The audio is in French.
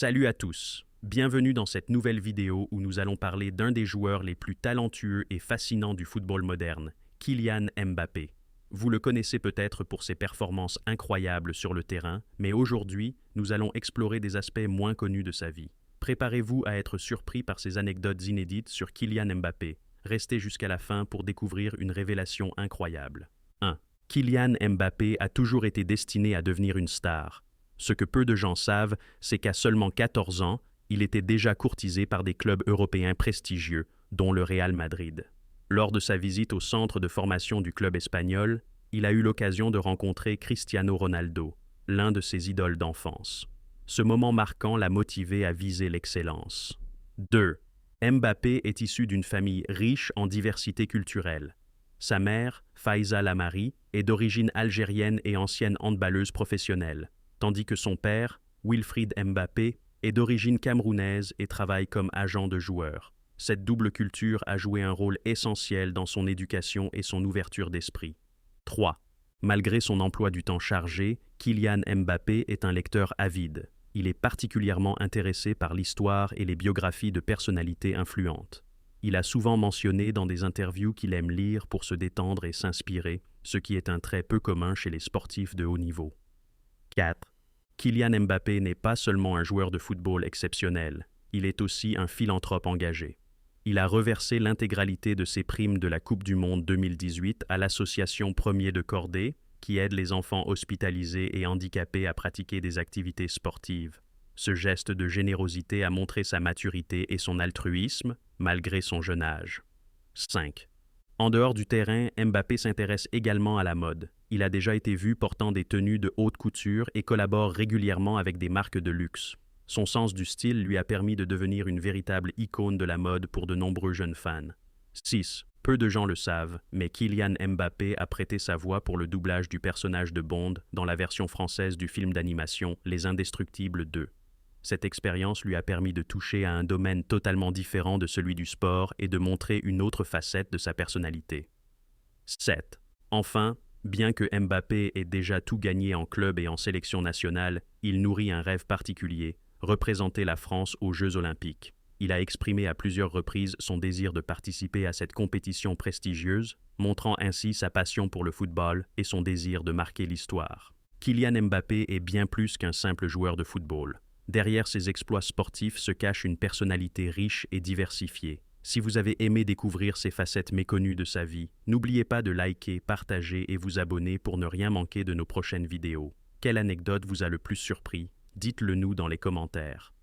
Salut à tous, bienvenue dans cette nouvelle vidéo où nous allons parler d'un des joueurs les plus talentueux et fascinants du football moderne, Kylian Mbappé. Vous le connaissez peut-être pour ses performances incroyables sur le terrain, mais aujourd'hui, nous allons explorer des aspects moins connus de sa vie. Préparez-vous à être surpris par ces anecdotes inédites sur Kylian Mbappé. Restez jusqu'à la fin pour découvrir une révélation incroyable. 1. Kylian Mbappé a toujours été destiné à devenir une star. Ce que peu de gens savent, c'est qu'à seulement 14 ans, il était déjà courtisé par des clubs européens prestigieux, dont le Real Madrid. Lors de sa visite au centre de formation du club espagnol, il a eu l'occasion de rencontrer Cristiano Ronaldo, l'un de ses idoles d'enfance. Ce moment marquant l'a motivé à viser l'excellence. 2. Mbappé est issu d'une famille riche en diversité culturelle. Sa mère, Faiza Lamari, est d'origine algérienne et ancienne handballeuse professionnelle, tandis que son père, Wilfried Mbappé, est d'origine camerounaise et travaille comme agent de joueur. Cette double culture a joué un rôle essentiel dans son éducation et son ouverture d'esprit. 3. Malgré son emploi du temps chargé, Kylian Mbappé est un lecteur avide. Il est particulièrement intéressé par l'histoire et les biographies de personnalités influentes. Il a souvent mentionné dans des interviews qu'il aime lire pour se détendre et s'inspirer, ce qui est un trait peu commun chez les sportifs de haut niveau. 4. Kylian Mbappé n'est pas seulement un joueur de football exceptionnel, il est aussi un philanthrope engagé. Il a reversé l'intégralité de ses primes de la Coupe du Monde 2018 à l'association Premier de Cordée, qui aide les enfants hospitalisés et handicapés à pratiquer des activités sportives. Ce geste de générosité a montré sa maturité et son altruisme, malgré son jeune âge. 5. En dehors du terrain, Mbappé s'intéresse également à la mode. Il a déjà été vu portant des tenues de haute couture et collabore régulièrement avec des marques de luxe. Son sens du style lui a permis de devenir une véritable icône de la mode pour de nombreux jeunes fans. 6. Peu de gens le savent, mais Kylian Mbappé a prêté sa voix pour le doublage du personnage de Bond dans la version française du film d'animation Les Indestructibles 2. Cette expérience lui a permis de toucher à un domaine totalement différent de celui du sport et de montrer une autre facette de sa personnalité. 7. Enfin, bien que Mbappé ait déjà tout gagné en club et en sélection nationale, il nourrit un rêve particulier, représenter la France aux Jeux Olympiques. Il a exprimé à plusieurs reprises son désir de participer à cette compétition prestigieuse, montrant ainsi sa passion pour le football et son désir de marquer l'histoire. Kylian Mbappé est bien plus qu'un simple joueur de football. Derrière ses exploits sportifs se cache une personnalité riche et diversifiée. Si vous avez aimé découvrir ces facettes méconnues de sa vie, n'oubliez pas de liker, partager et vous abonner pour ne rien manquer de nos prochaines vidéos. Quelle anecdote vous a le plus surpris? Dites-le nous dans les commentaires.